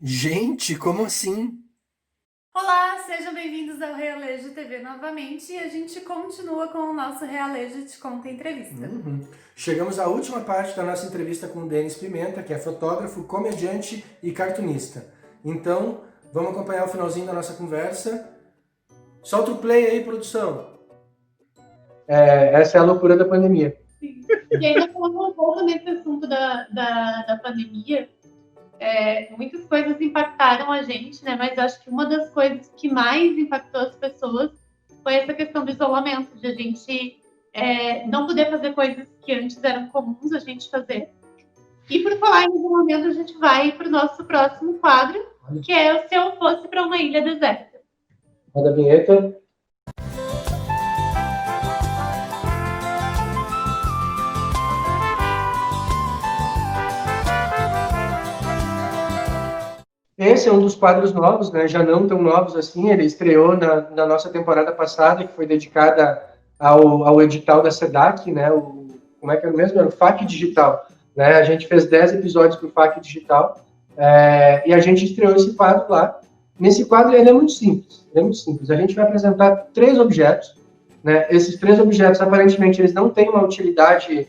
Gente, como assim? Olá, sejam bem-vindos ao Realejo TV novamente e a gente continua com o nosso Realejo Te Conta Entrevista. Chegamos à última parte da nossa entrevista com o Denis Pimenta, que é fotógrafo, comediante e cartunista. Então, vamos acompanhar o finalzinho da nossa conversa. Solta o play aí, produção. Essa é a loucura da pandemia. Sim. E ainda falando um pouco nesse assunto da pandemia, muitas coisas impactaram a gente, né? Mas acho que uma das coisas que mais impactou as pessoas foi essa questão do isolamento, de a gente não poder fazer coisas que antes eram comuns a gente fazer. E por falar em isolamento, a gente vai para o nosso próximo quadro, que é o Se Eu Fosse para uma Ilha Deserta. Roda a vinheta. Esse é um dos quadros novos, né? Já não tão novos assim. Ele estreou na nossa temporada passada, que foi dedicada ao edital da SEDAC, né? Como é que era mesmo? Era o FAQ Digital. Né? A gente fez 10 episódios para o FAQ Digital e a gente estreou esse quadro lá. Nesse quadro, ele é muito simples. Ele é muito simples. A gente vai apresentar 3 objetos. Né? Esses 3 objetos, aparentemente, eles não têm uma utilidade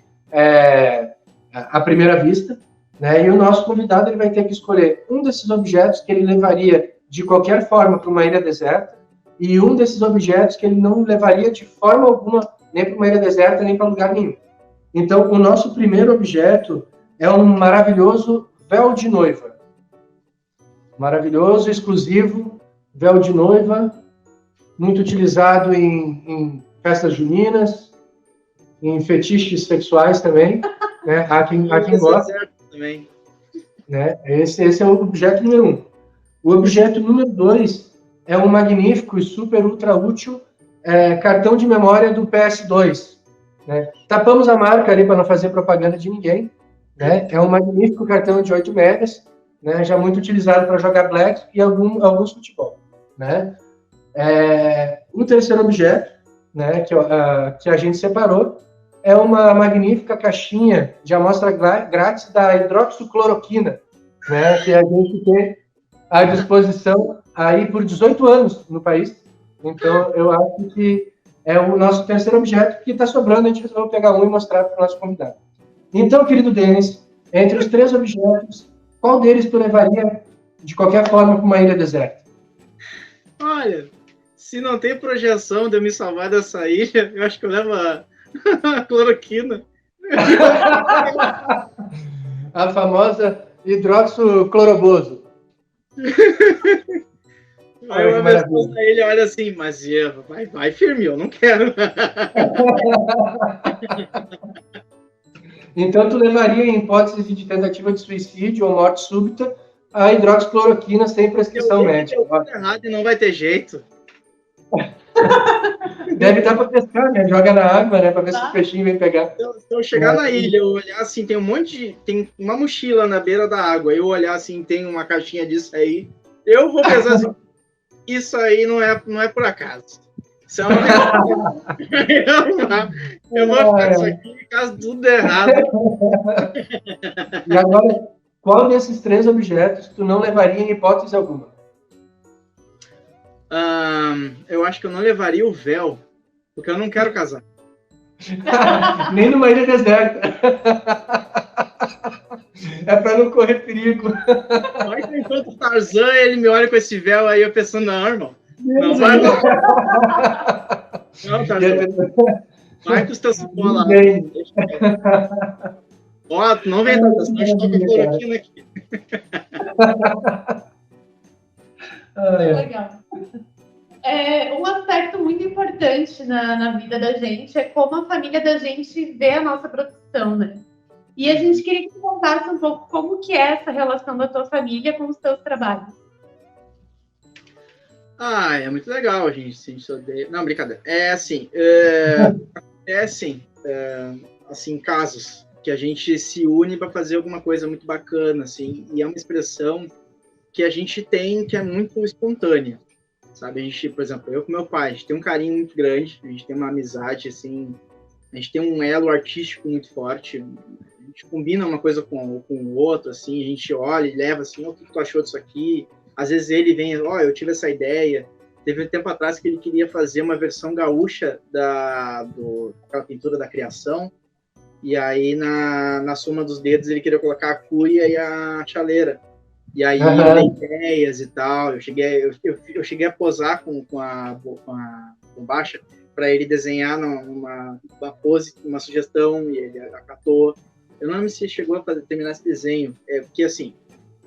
à primeira vista. Né? E o nosso convidado ele vai ter que escolher um desses objetos que ele levaria de qualquer forma para uma ilha deserta e um desses objetos que ele não levaria de forma alguma nem para uma ilha deserta nem para lugar nenhum. Então, o nosso primeiro objeto é um maravilhoso véu de noiva. Maravilhoso, exclusivo, véu de noiva, muito utilizado em festas juninas, em fetiches sexuais também. Né? Há quem gosta. Também. Né? Esse é o objeto número 1. O objeto número 2 é um magnífico e super ultra útil cartão de memória do PS2. Né? Tapamos a marca ali para não fazer propaganda de ninguém. Né? É um magnífico cartão de 8 megas, né? Já muito utilizado para jogar Black e alguns futebol. Né? O terceiro objeto, né, que a gente separou é uma magnífica caixinha de amostra grátis da hidroxicloroquina, né, que a gente tem à disposição aí por 18 anos no país. Então, eu acho que é o nosso terceiro objeto que está sobrando, a gente resolveu pegar um e mostrar para o nosso convidado. Então, querido Denis, entre os 3 objetos, qual deles tu levaria de qualquer forma para uma ilha deserta? Olha, se não tem projeção de eu me salvar dessa ilha, eu acho que eu levo a cloroquina. A famosa hidroxicloroboso. Aí uma pessoa da ilha olha assim, mas vai firme, eu não quero. Então, tu levaria, em hipótese de tentativa de suicídio ou morte súbita, a hidroxicloroquina sem prescrição médica. Errado e não vai ter jeito. Deve dar para testar, né? Joga na água, né? Para ver se o peixinho vem pegar. Se eu chegar na ilha, eu olhar assim, tem tem uma mochila na beira da água, eu olhar assim, tem uma caixinha disso aí, eu vou pensar assim, isso aí não é por acaso. Isso é um eu vou ficar isso aqui em caso tudo errado. E agora, qual desses 3 objetos tu não levaria em hipótese alguma? Eu acho que eu não levaria o véu, porque eu não quero casar. Nem numa ilha deserta. É para não correr perigo. Mas enquanto Tarzan, ele me olha com esse véu aí, eu pensando, não, irmão. Não vai não. Não, Tarzan. Vai com os teus pó lá. Ó, tu não vem, Tarzan, senão a gente toca a cloroquina aqui. Legal. Um aspecto muito importante na vida da gente é como a família da gente vê a nossa profissão, né? E a gente queria que você contasse um pouco como que é essa relação da tua família com os teus trabalhos. É muito legal, gente. A gente odeia. Não, brincadeira. Assim, casos que a gente se une para fazer alguma coisa muito bacana, assim, e é uma expressão que a gente tem que é muito espontânea, sabe? A gente, por exemplo, eu com meu pai, a gente tem um carinho muito grande, a gente tem uma amizade, assim, a gente tem um elo artístico muito forte, a gente combina uma coisa com o outro, assim, a gente olha e leva assim, o que tu achou disso aqui? Às vezes ele vem, eu tive essa ideia. Teve um tempo atrás que ele queria fazer uma versão gaúcha daquela pintura da criação, e aí na soma dos dedos ele queria colocar a cuia e a chaleira. E aí eu dei ideias e tal, eu cheguei a posar com a bombacha para ele desenhar uma pose, uma sugestão, e ele acatou. Eu não lembro se chegou a terminar esse desenho, porque assim,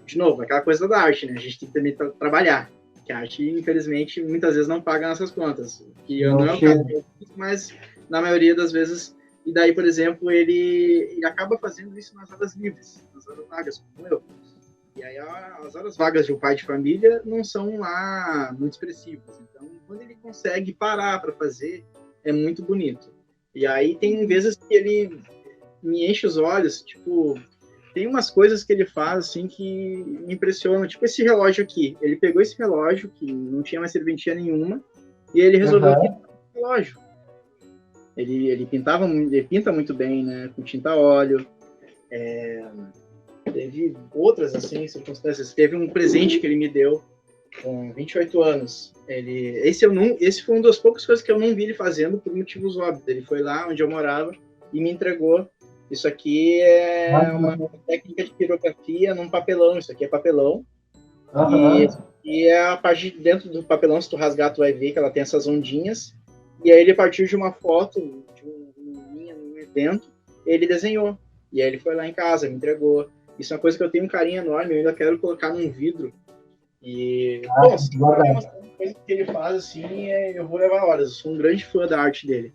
de novo, aquela coisa da arte, né? A gente tem que também trabalhar, que a arte, infelizmente, muitas vezes não paga nossas contas, que não é o caso, mas na maioria das vezes. E daí, por exemplo, ele acaba fazendo isso nas horas livres, nas horas vagas, como eu. E aí as horas vagas de um pai de família não são lá muito expressivas. Então, quando ele consegue parar para fazer, é muito bonito. E aí tem vezes que ele me enche os olhos, tipo, tem umas coisas que ele faz assim que me impressionam, tipo esse relógio aqui. Ele pegou esse relógio que não tinha mais serventia nenhuma e ele resolveu pintar o relógio. Ele pinta muito bem, né, com tinta a óleo. Teve outras assim circunstâncias. Teve um presente que ele me deu com 28 anos. Esse foi uma das poucas coisas que eu não vi ele fazendo por motivos óbvios. Ele foi lá onde eu morava e me entregou. Isso aqui é uma técnica de pirografia num papelão. Isso aqui é papelão. E é a parte de dentro do papelão, se tu rasgar, tu vai ver que ela tem essas ondinhas. E aí ele partiu de uma foto de num evento, ele desenhou. E aí ele foi lá em casa, me entregou. Isso é uma coisa que eu tenho um carinho enorme, eu ainda quero colocar num vidro. E, se uma coisa que ele faz assim, eu vou levar horas. Eu sou um grande fã da arte dele.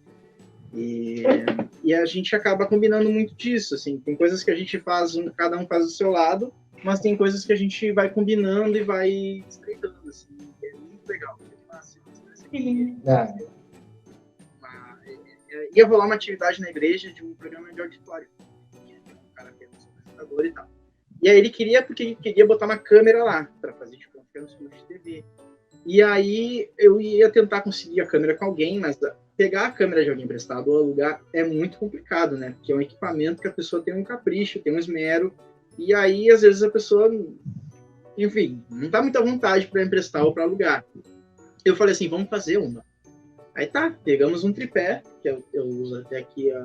E a gente acaba combinando muito disso, assim. Tem coisas que a gente faz, cada um faz do seu lado, mas tem coisas que a gente vai combinando e vai estreitando, assim. É muito legal. Ia rolar uma atividade na igreja de um programa de auditório. Um cara que é apresentador e tal. E aí ele queria, porque ele queria botar uma câmera lá, para fazer de confiança no estúdio de TV. E aí eu ia tentar conseguir a câmera com alguém, mas pegar a câmera de alguém emprestado ou alugar é muito complicado, né? Porque é um equipamento que a pessoa tem um capricho, tem um esmero, e aí às vezes a pessoa, enfim, não tá muita vontade para emprestar ou para alugar. Eu falei assim, vamos fazer uma. Aí tá, pegamos um tripé, que eu uso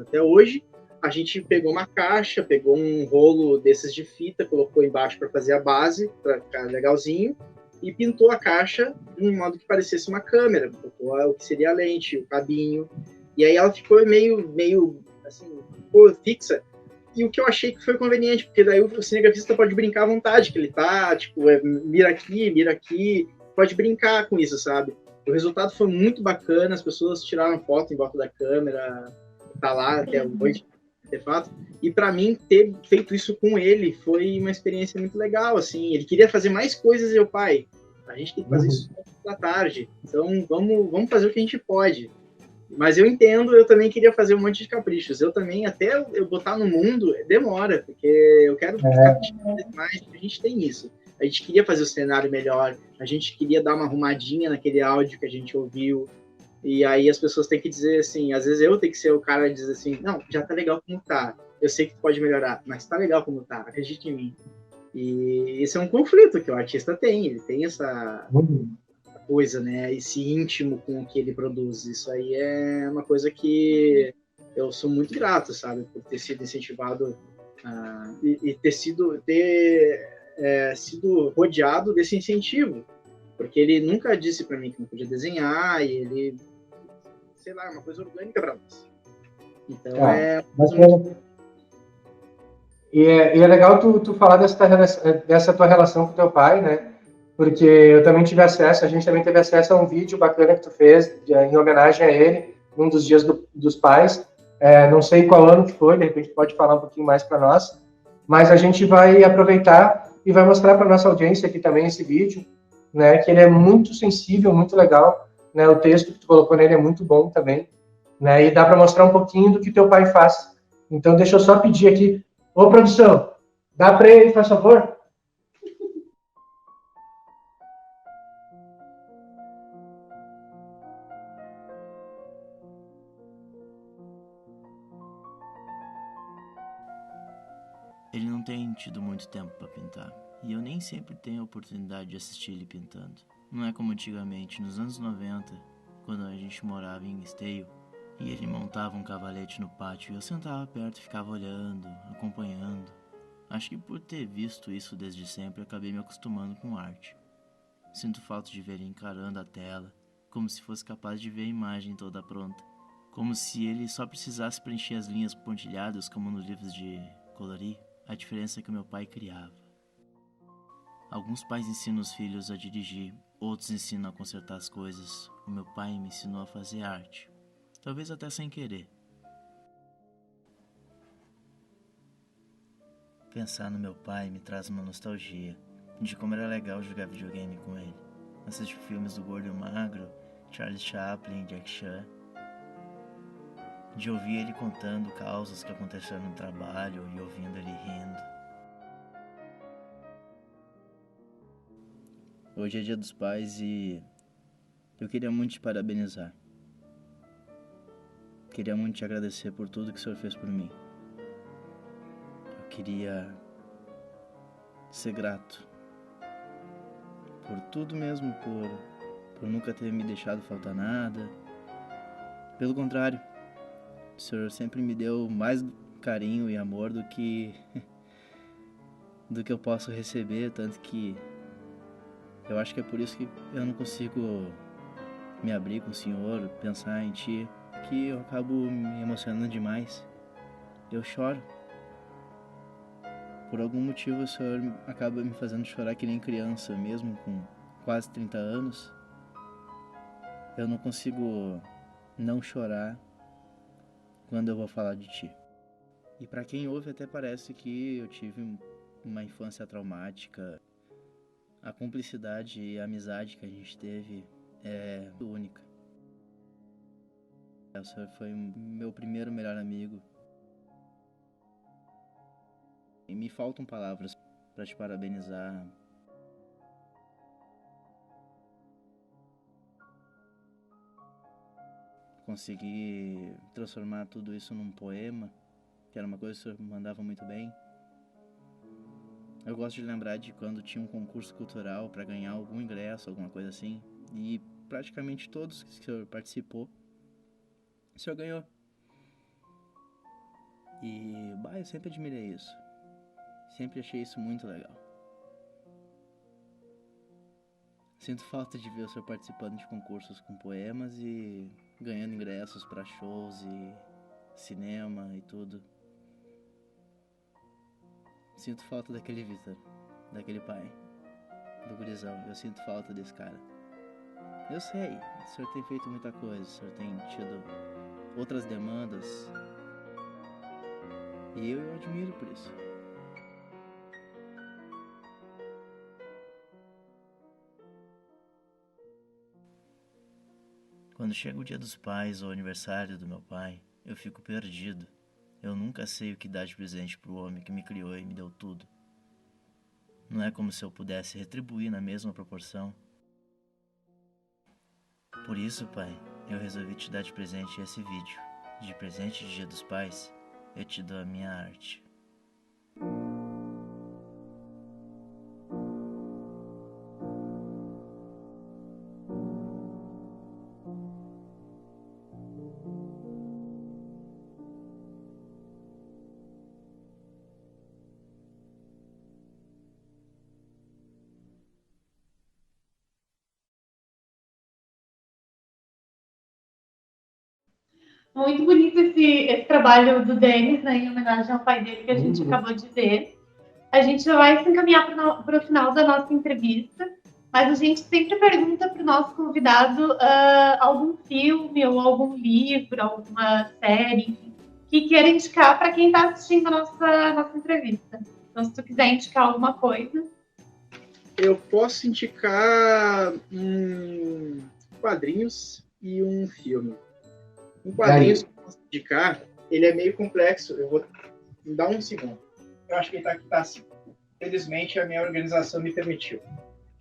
até hoje, a gente pegou uma caixa, pegou um rolo desses de fita, colocou embaixo para fazer a base, para ficar legalzinho, e pintou a caixa de um modo que parecesse uma câmera, botou o que seria a lente, o cabinho, e aí ela ficou meio assim, fixa, e o que eu achei que foi conveniente, porque daí o cinegrafista pode brincar à vontade, que ele tá, tipo, mira aqui, pode brincar com isso, sabe? O resultado foi muito bacana, as pessoas tiraram foto em volta da câmera, tá lá até hoje, de fato. E para mim, ter feito isso com ele foi uma experiência muito legal, assim. Ele queria fazer mais coisas e eu, pai, a gente tem que fazer isso da tarde, então vamos fazer o que a gente pode. Mas eu entendo, eu também queria fazer um monte de caprichos. Eu também, até eu botar no mundo, demora, porque eu quero caprichar mais, a gente tem isso. A gente queria fazer o cenário melhor, a gente queria dar uma arrumadinha naquele áudio que a gente ouviu, e aí as pessoas têm que dizer assim, às vezes eu tenho que ser o cara que diz assim, não, já tá legal como tá, eu sei que pode melhorar, mas tá legal como tá, acredite em mim. E esse é um conflito que o artista tem, ele tem essa coisa, né, esse íntimo com o que ele produz, isso aí é uma coisa que eu sou muito grato, sabe, por ter sido incentivado e ter sido rodeado desse incentivo, porque ele nunca disse para mim que não podia desenhar, e ele, sei lá, é uma coisa orgânica para nós. Então E é legal tu falar dessa tua relação com teu pai, né? Porque eu também tive acesso, a gente também teve acesso a um vídeo bacana que tu fez em homenagem a ele, num dos dias dos pais. Não sei qual ano que foi, de repente pode falar um pouquinho mais para nós, mas a gente vai aproveitar e vai mostrar para nossa audiência aqui também esse vídeo, né? Que ele é muito sensível, muito legal, né? O texto que tu colocou nele é muito bom também, né? E dá para mostrar um pouquinho do que teu pai faz. Então deixa eu só pedir aqui, ô produção, dá para ele, faz favor? Ele não tem tido muito tempo para pintar, e eu nem sempre tenho a oportunidade de assistir ele pintando. Não é como antigamente, nos anos 90, quando a gente morava em Esteio, e ele montava um cavalete no pátio e eu sentava perto e ficava olhando, acompanhando. Acho que por ter visto isso desde sempre, acabei me acostumando com arte. Sinto falta de ver ele encarando a tela, como se fosse capaz de ver a imagem toda pronta. Como se ele só precisasse preencher as linhas pontilhadas como nos livros de colorir, a diferença que o meu pai criava. Alguns pais ensinam os filhos a dirigir, outros ensinam a consertar as coisas. O meu pai me ensinou a fazer arte, talvez até sem querer. Pensar no meu pai me traz uma nostalgia de como era legal jogar videogame com ele, assistir filmes do Gordo e o Magro, Charlie Chaplin, Jack Chan, de ouvir ele contando causas que aconteceram no trabalho e ouvindo ele rindo. Hoje é Dia dos Pais e eu queria muito te parabenizar. Queria muito te agradecer por tudo que o senhor fez por mim. Eu queria ser grato por tudo mesmo, por nunca ter me deixado faltar nada. Pelo contrário, o senhor sempre me deu mais carinho e amor do que eu posso receber, tanto que eu acho que é por isso que eu não consigo me abrir com o senhor, pensar em ti, que eu acabo me emocionando demais. Eu choro. Por algum motivo o senhor acaba me fazendo chorar que nem criança, mesmo com quase 30 anos. Eu não consigo não chorar quando eu vou falar de ti. E pra quem ouve até parece que eu tive uma infância traumática. A cumplicidade e a amizade que a gente teve é única. O senhor foi meu primeiro melhor amigo. E me faltam palavras para te parabenizar. Consegui transformar tudo isso num poema, que era uma coisa que o senhor mandava muito bem. Eu gosto de lembrar de quando tinha um concurso cultural para ganhar algum ingresso, alguma coisa assim. E praticamente todos que o senhor participou, o senhor ganhou. E eu sempre admirei isso. Sempre achei isso muito legal. Sinto falta de ver o senhor participando de concursos com poemas e ganhando ingressos para shows e cinema e tudo. Sinto falta daquele Vitor, daquele pai, do gurizão. Eu sinto falta desse cara. Eu sei, o senhor tem feito muita coisa, o senhor tem tido outras demandas. E eu admiro por isso. Quando chega o Dia dos Pais ou o aniversário do meu pai, eu fico perdido. Eu nunca sei o que dar de presente pro homem que me criou e me deu tudo. Não é como se eu pudesse retribuir na mesma proporção. Por isso, pai, eu resolvi te dar de presente esse vídeo. De presente de Dia dos Pais, eu te dou a minha arte. Muito bonito esse trabalho do Denis, né, em homenagem ao pai dele que a gente acabou de ver. A gente já vai se encaminhar para o final da nossa entrevista, mas a gente sempre pergunta para o nosso convidado algum filme ou algum livro, alguma série que queira indicar para quem está assistindo a nossa entrevista. Então, se tu quiser indicar alguma coisa. Eu posso indicar quadrinhos e um filme. Um quadrinho que eu posso indicar, ele é meio complexo. Eu vou me dar um segundo. Eu acho que ele tá assim. Felizmente, a minha organização me permitiu.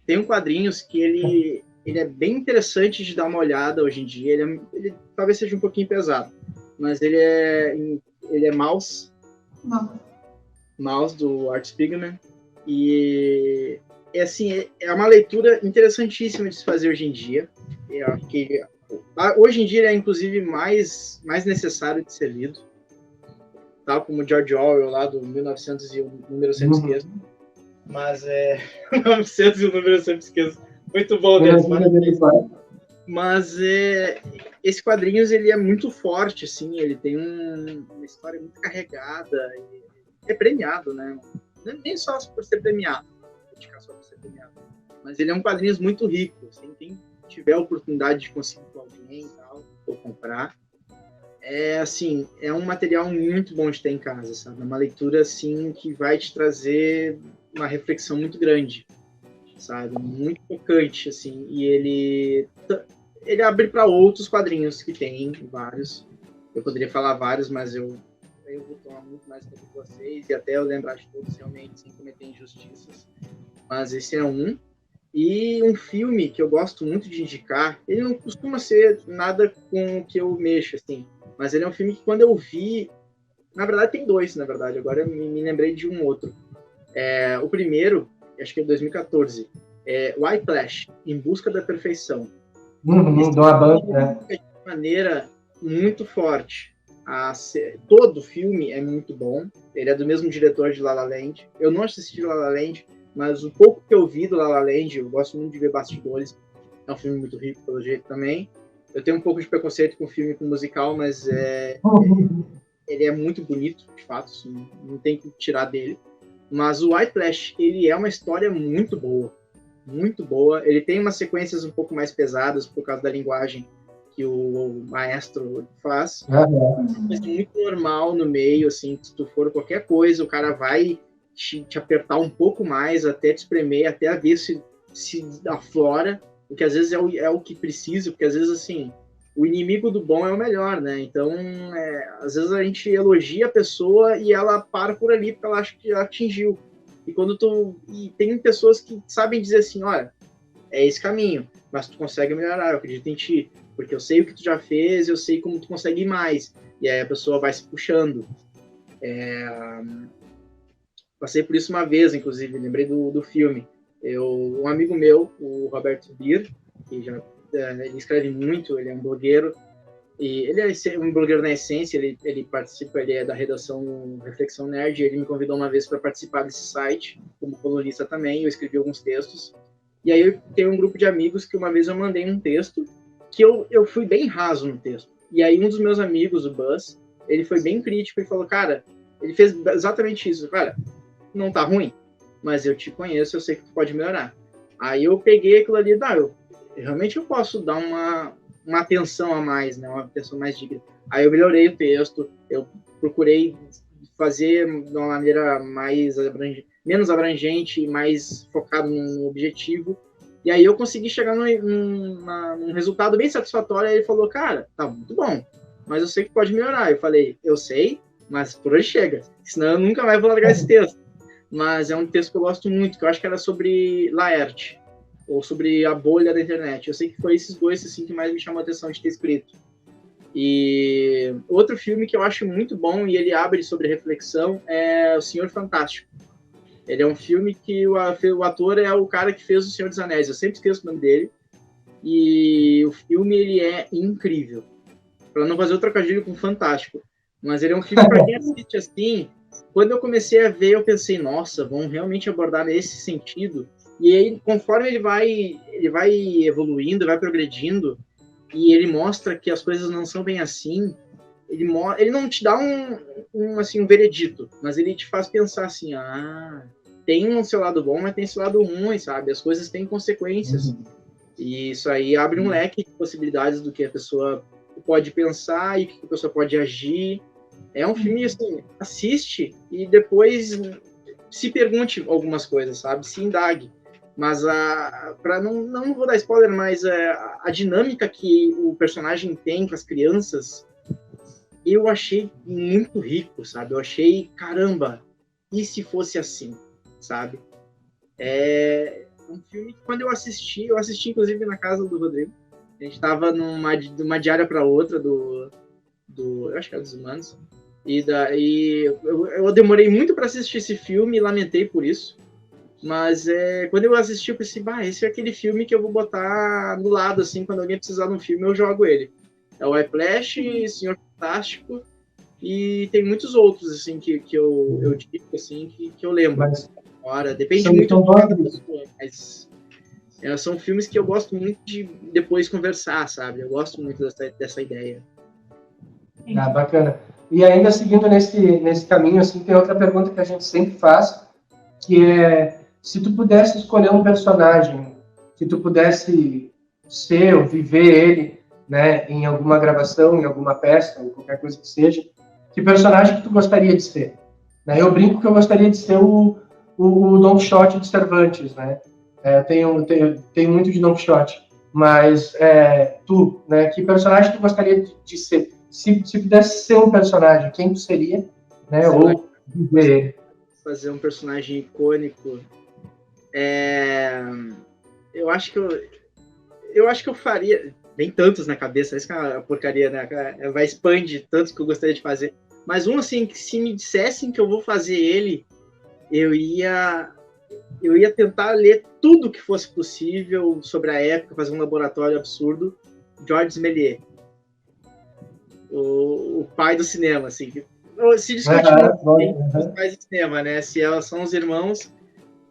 Tem um quadrinhos que ele é bem interessante de dar uma olhada hoje em dia. Ele talvez seja um pouquinho pesado, mas ele é mouse. Maus, do Art Spiegelman. E assim, é uma leitura interessantíssima de se fazer hoje em dia. Eu acho que hoje em dia é inclusive mais necessário de ser lido, tal como George Orwell lá do 1900 e o número sempre esqueço. Mas 900 e o número sempre esqueço. Muito bom, Denis. Mas esse quadrinhos ele é muito forte, assim, ele tem uma história muito carregada, e é premiado, né? Nem só por ser premiado, só por ser premiado, mas ele é um quadrinhos muito rico, assim, quem tiver a oportunidade de conseguir com alguém e tal, ou comprar, assim, é um material muito bom de ter em casa, sabe? É uma leitura, assim, que vai te trazer uma reflexão muito grande, sabe? Muito tocante, assim, e ele abre para outros quadrinhos que tem, vários. Eu poderia falar vários, mas eu vou tomar muito mais tempo de vocês e até eu lembrar de todos realmente, sem cometer injustiças. Mas esse é um. E um filme que eu gosto muito de indicar, ele não costuma ser nada com o que eu mexo, assim, mas ele é um filme que quando eu vi, na verdade tem dois, na verdade, agora eu me lembrei de um outro. O primeiro, acho que é 2014, é Whiplash, Em Busca da Perfeição. Do Abant, né? De maneira muito forte. Todo o filme é muito bom. Ele é do mesmo diretor de La La Land. Eu não assisti La La Land, mas o pouco que eu vi do La La Land, eu gosto muito de ver bastidores. É um filme muito rico, pelo jeito, também. Eu tenho um pouco de preconceito com filme com musical, mas ele é muito bonito, de fato. Assim, não tem que tirar dele. Mas o Whiplash, ele é uma história muito boa. Muito boa. Ele tem umas sequências um pouco mais pesadas por causa da linguagem que o maestro faz. Mas muito normal no meio, assim, se tu for qualquer coisa, o cara vai te apertar um pouco mais, até te espremer, até ver se aflora, porque às vezes é o que precisa, porque às vezes, assim, o inimigo do bom é o melhor, né? Então, às vezes a gente elogia a pessoa e ela para por ali, porque ela acha que já atingiu. E tem pessoas que sabem dizer assim, olha, é esse caminho, mas tu consegue melhorar, eu acredito em ti, porque eu sei o que tu já fez, eu sei como tu consegue ir mais, e aí a pessoa vai se puxando. Passei por isso uma vez, inclusive, lembrei do filme. Um amigo meu, o Roberto Bir, que ele escreve muito, ele é um blogueiro, e ele é um blogueiro na essência, ele participa, ele é da redação Reflexão Nerd, ele me convidou uma vez para participar desse site, como colunista também, eu escrevi alguns textos, e aí eu tenho um grupo de amigos que uma vez eu mandei um texto, que eu fui bem raso no texto, e aí um dos meus amigos, o Buzz, ele foi bem crítico e falou, cara, ele fez exatamente isso, cara, não tá ruim, mas eu te conheço, eu sei que tu pode melhorar. Aí eu peguei aquilo ali, realmente eu posso dar uma atenção a mais, né? Uma atenção mais digna. Aí eu melhorei o texto, eu procurei fazer de uma maneira menos abrangente, mais focado no objetivo. E aí eu consegui chegar num resultado bem satisfatório. Aí ele falou, cara, tá muito bom, mas eu sei que pode melhorar. Eu falei, eu sei, mas por hoje chega, senão eu nunca mais vou largar esse texto. Mas é um texto que eu gosto muito, que eu acho que era sobre Laerte, ou sobre a bolha da internet. Eu sei que foi esses dois assim, que mais me chamou a atenção de ter escrito. E outro filme que eu acho muito bom, e ele abre sobre reflexão, é O Senhor Fantástico. Ele é um filme que o ator é o cara que fez O Senhor dos Anéis. Eu sempre esqueço o nome dele. E o filme ele é incrível. Para não fazer o trocadilho com fantástico. Mas ele é um filme para quem assiste assim. Quando eu comecei a ver, eu pensei, nossa, vão realmente abordar nesse sentido. E aí, conforme ele vai evoluindo, vai progredindo, e ele mostra que as coisas não são bem assim, ele não te dá um veredito, mas ele te faz pensar assim, tem um seu lado bom, mas tem seu lado ruim, sabe? As coisas têm consequências. E isso aí abre um leque de possibilidades do que a pessoa pode pensar e que a pessoa pode agir. É um filme, assim, assiste e depois se pergunte algumas coisas, sabe? Se indague. Mas não vou dar spoiler, mas a dinâmica que o personagem tem com as crianças, eu achei muito rico, sabe? Eu achei, caramba, e se fosse assim, sabe? É um filme que quando eu assisti inclusive na casa do Rodrigo. A gente estava de uma diária para outra eu acho que era dos Humanos. E daí eu demorei muito para assistir esse filme e lamentei por isso. Mas quando eu assisti, eu pensei, esse é aquele filme que eu vou botar do lado, assim, quando alguém precisar de um filme, eu jogo ele. É o Whiplash, Senhor Fantástico, e tem muitos outros, assim, que eu digo, assim, que eu lembro. Agora, depende muito de cada pessoa, mas são filmes que eu gosto muito de depois conversar, sabe? Eu gosto muito dessa ideia. Ah, bacana. E ainda seguindo nesse caminho, assim, tem outra pergunta que a gente sempre faz, que é, se tu pudesse escolher um personagem, se tu pudesse ser ou viver ele, né, em alguma gravação, em alguma peça, ou qualquer coisa que seja, que personagem que tu gostaria de ser? Né? Eu brinco que eu gostaria de ser o Don Quixote de Cervantes, né? Tenho muito de Don Quixote, mas tu, né, que personagem tu gostaria de ser? Se pudesse ser um personagem, quem tu seria, né? Ou viver ele? Fazer um personagem icônico, eu acho que eu faria, bem tantos na cabeça, isso que é uma porcaria, né? Vai expande tantos que eu gostaria de fazer, mas um assim, que se me dissessem que eu vou fazer ele, eu ia tentar ler tudo que fosse possível sobre a época, fazer um laboratório absurdo. Georges Méliès, o pai do cinema, assim. Se discute muito os pais do cinema, né? Se elas são os irmãos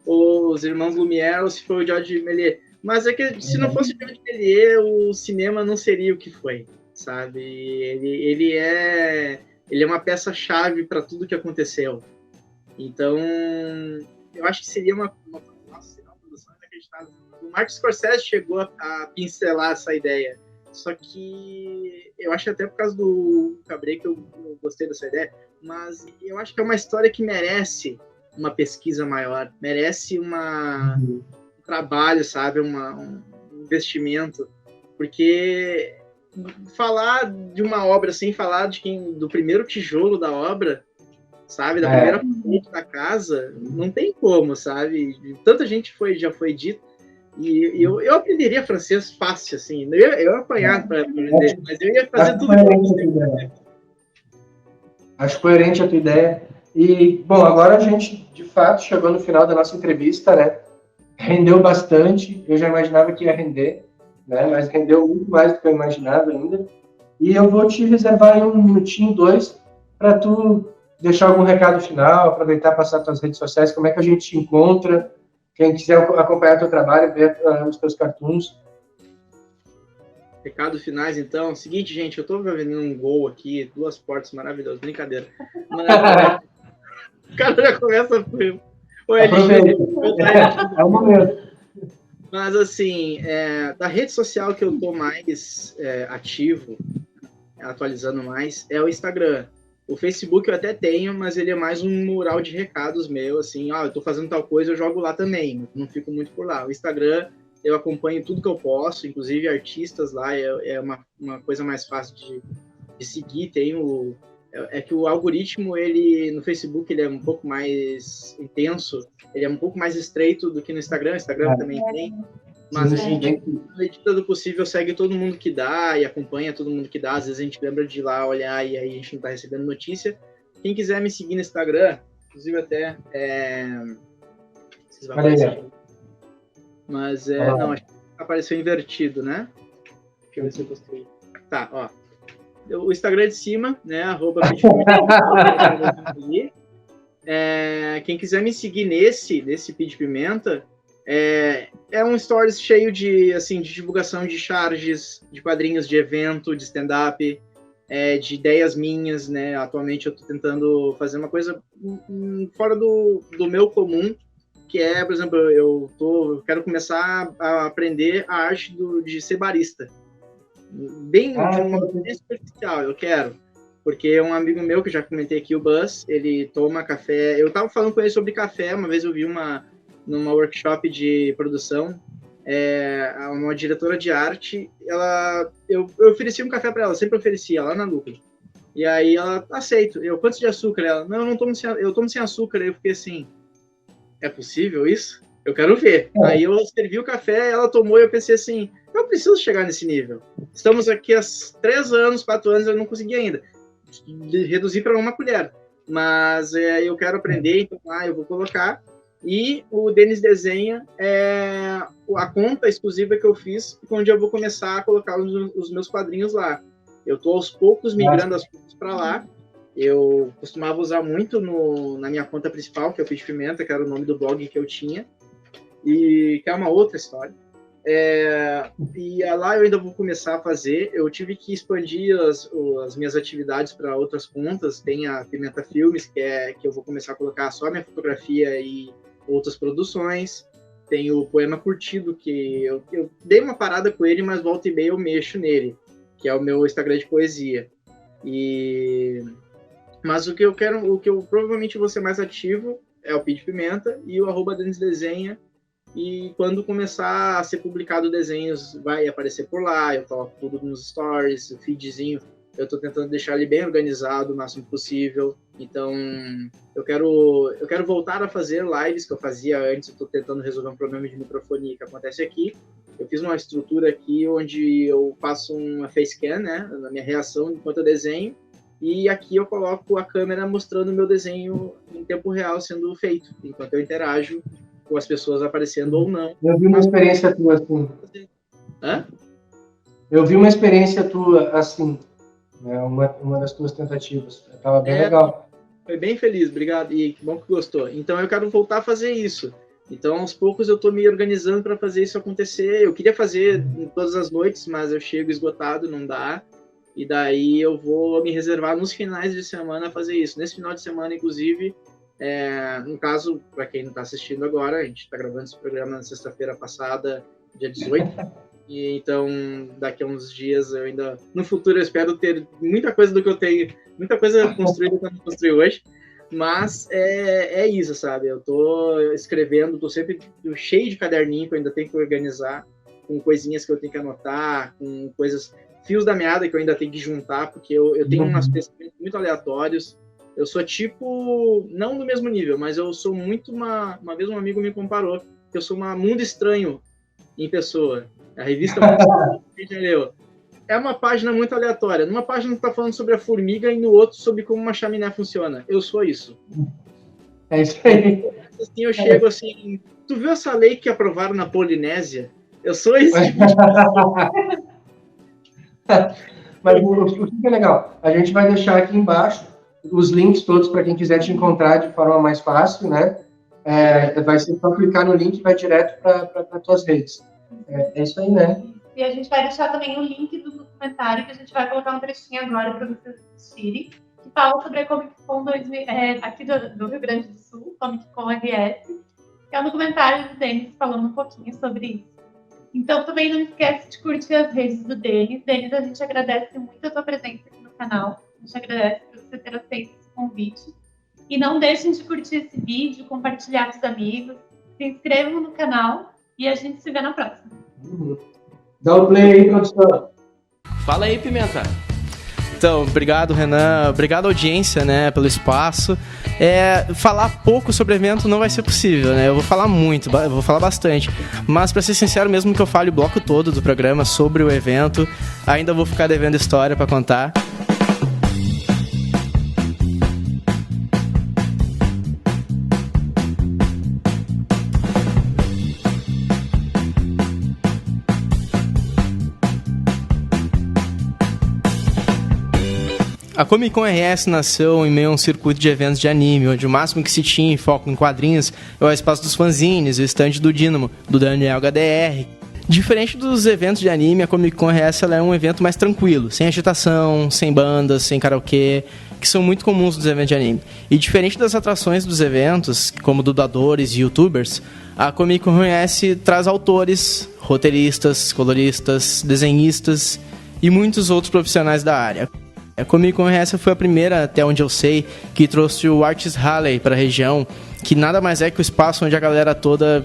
Lumière ou se foi o Georges Méliès. Mas é que se não fosse o Georges Méliès, o cinema não seria o que foi, sabe? Ele é uma peça-chave para tudo que aconteceu. Então, eu acho que seria uma produção inacreditável. O Martin Scorsese chegou a pincelar essa ideia. Só que eu acho até por causa do Cabré que eu gostei dessa ideia, mas eu acho que é uma história que merece uma pesquisa maior, merece um trabalho, sabe, um investimento, porque falar de uma obra sem falar do primeiro tijolo da obra, sabe, da primeira parede da casa, não tem como, sabe? Tanta gente já foi dito. E eu aprenderia francês fácil, assim. Eu ia apanhar para aprender, mas eu ia fazer tudo. Acho coerente a tua ideia. E, bom, agora a gente, de fato, chegou no final da nossa entrevista, né? Rendeu bastante. Eu já imaginava que ia render, né? Mas rendeu muito mais do que eu imaginava ainda. E eu vou te reservar aí 1 minutinho, 2, para tu deixar algum recado final, aproveitar e passar tuas redes sociais, como é que a gente te encontra. Quem quiser acompanhar teu trabalho, ver os teus cartoons. Recados finais, então. Seguinte, gente, eu tô vendo um gol aqui, 2 portas maravilhosas, brincadeira. Mas, o cara já começa o LG. É o momento. Mas, assim, da rede social que eu tô mais ativo, atualizando mais, é o Instagram. O Facebook eu até tenho, mas ele é mais um mural de recados meu, assim, eu tô fazendo tal coisa, eu jogo lá também, não fico muito por lá. O Instagram, eu acompanho tudo que eu posso, inclusive artistas lá, é uma coisa mais fácil de seguir. Tem que o algoritmo, ele no Facebook, ele é um pouco mais intenso, ele é um pouco mais estreito do que no Instagram. O Instagram também tem, mas a gente, na medida do possível, segue todo mundo que dá e acompanha todo mundo que dá. Às vezes a gente lembra de ir lá olhar e aí a gente não tá recebendo notícia. Quem quiser me seguir no Instagram, inclusive até vocês vão aparecer. Mas não, acho que apareceu invertido, né? Deixa eu ver se eu postei. Tá, ó. O Instagram de cima, né? @pidpimenta. Quem quiser me seguir nesse Pid Pimenta, é um stories cheio de divulgação de charges, de quadrinhos de evento, de stand-up, de ideias minhas, né? Atualmente eu tô tentando fazer uma coisa fora do meu comum, que é, por exemplo, eu quero começar a aprender a arte de ser barista. Bem, de uma maneira superficial, eu quero. Porque um amigo meu, que eu já comentei aqui, o Buzz, ele toma café. Eu tava falando com ele sobre café, uma vez eu vi numa workshop de produção, uma diretora de arte, eu ofereci um café para ela, sempre oferecia, lá na Lucas. E aí ela, aceito. Quantos de açúcar? Ela, não, eu tomo sem açúcar. Aí eu fiquei assim, é possível isso? Eu quero ver. Aí eu servi o café, ela tomou e eu pensei assim, eu preciso chegar nesse nível. Estamos aqui há 3 anos, 4 anos, eu não consegui ainda. reduzir para uma colher. Mas eu quero aprender, então eu vou colocar. E o Denis Desenha é a conta exclusiva que eu fiz, onde eu vou começar a colocar os meus quadrinhos lá. Eu estou aos poucos migrando as coisas para lá. Eu costumava usar muito na minha conta principal, que é o Pitch Pimenta, que era o nome do blog que eu tinha, e que é uma outra história. E lá eu ainda vou começar a fazer. Eu tive que expandir as minhas atividades para outras contas. Tem a Pimenta Filmes, que eu vou começar a colocar só minha fotografia e outras produções. Tem o Poema Curtido, que eu dei uma parada com ele, mas volta e meia eu mexo nele, que é o meu Instagram de poesia. Mas o que eu provavelmente vou ser mais ativo é o Pitch Pimenta e o @DenisDesenha. E quando começar a ser publicado desenhos, vai aparecer por lá. Eu coloco tudo nos stories, o feedzinho. Eu estou tentando deixar ele bem organizado o máximo possível. Então, eu quero voltar a fazer lives que eu fazia antes. Eu estou tentando resolver um problema de microfonia que acontece aqui. Eu fiz uma estrutura aqui onde eu faço uma facecam, né, na minha reação enquanto eu desenho. E aqui eu coloco a câmera mostrando o meu desenho em tempo real sendo feito, enquanto eu interajo com as pessoas aparecendo ou não. Eu vi uma experiência tua assim. Hã? Eu vi uma experiência tua assim, né? Uma das tuas tentativas. Estava bem legal. Foi bem feliz, obrigado. E que bom que gostou. Então eu quero voltar a fazer isso. Então aos poucos eu estou me organizando para fazer isso acontecer. Eu queria fazer todas as noites, mas eu chego esgotado, não dá. E daí eu vou me reservar nos finais de semana a fazer isso. Nesse final de semana, inclusive, no caso, para quem não está assistindo agora, a gente está gravando esse programa na sexta-feira passada, dia 18. E então, daqui a uns dias, no futuro, eu espero ter muita coisa do que eu tenho, muita coisa construída que eu não construí hoje. Mas é isso, sabe? Eu tô escrevendo, tô sempre cheio de caderninho que eu ainda tenho que organizar, com coisinhas que eu tenho que anotar, com coisas, fios da meada que eu ainda tenho que juntar, porque eu tenho uns pensamentos muito aleatórios. Eu sou tipo, não do mesmo nível, mas eu sou muito uma vez um amigo me comparou que eu sou uma Mundo Estranho em pessoa. A revista Mundo Estranho, quem já leu? É uma página muito aleatória. Numa página está falando sobre a formiga e no outro sobre como uma chaminé funciona. Eu sou isso. É isso aí. Assim, eu chego assim, tu viu essa lei que aprovaram na Polinésia? Eu sou esse tipo Mas o que é legal? A gente vai deixar aqui embaixo os links todos para quem quiser te encontrar de forma mais fácil, né? Vai ser só clicar no link e vai direto para tuas redes. É isso aí, né? E a gente vai deixar também o link do documentário, que a gente vai colocar um trechinho agora para vocês assistirem, que fala sobre a Comic Con aqui do Rio Grande do Sul, Comic Con RS, que é um documentário do Denis falando um pouquinho sobre isso. Então também não esquece de curtir as redes do Denis. Denis, a gente agradece muito a tua presença aqui no canal. A gente agradece por você ter aceito esse convite. E não deixem de curtir esse vídeo, compartilhar com os amigos, se inscrevam no canal e a gente se vê na próxima. Dá o play aí, produção. Fala aí, Pimenta. Então, obrigado, Renan. Obrigado, audiência, né, pelo espaço. Falar pouco sobre o evento não vai ser possível, né? Eu vou falar muito, eu vou falar bastante. Mas, para ser sincero, mesmo que eu fale o bloco todo do programa sobre o evento, ainda vou ficar devendo história para contar. A Comic Con RS nasceu em meio a um circuito de eventos de anime, onde o máximo que se tinha em foco em quadrinhos é o espaço dos fanzines, o stand do Dynamo, do Daniel HDR. Diferente dos eventos de anime, a Comic Con RS ela é um evento mais tranquilo, sem agitação, sem bandas, sem karaokê, que são muito comuns nos eventos de anime. E diferente das atrações dos eventos, como dubladores e youtubers, a Comic Con RS traz autores, roteiristas, coloristas, desenhistas e muitos outros profissionais da área. A Comic Con RS foi a primeira, até onde eu sei, que trouxe o Artist Alley para a região, que nada mais é que o espaço onde a galera toda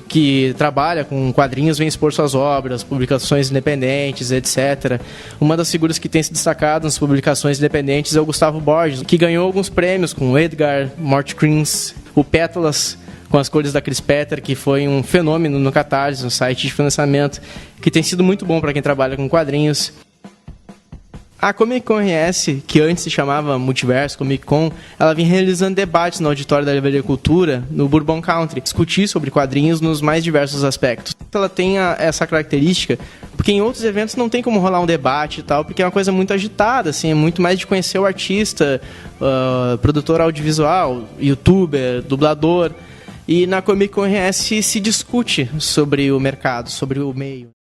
que trabalha com quadrinhos vem expor suas obras, publicações independentes, etc. Uma das figuras que tem se destacado nas publicações independentes é o Gustavo Borges, que ganhou alguns prêmios com o Edgar, Mort Krins, o Pétalas, com as cores da Chris Petter, que foi um fenômeno no Catarse, um site de financiamento, que tem sido muito bom para quem trabalha com quadrinhos. A Comic Con RS, que antes se chamava Multiverso Comic Con, ela vinha realizando debates no auditório da Livraria Cultura, no Bourbon Country, discutir sobre quadrinhos nos mais diversos aspectos. Ela tem essa característica, porque em outros eventos não tem como rolar um debate e tal, porque é uma coisa muito agitada, assim, é muito mais de conhecer o artista, produtor audiovisual, youtuber, dublador. E na Comic Con RS se discute sobre o mercado, sobre o meio.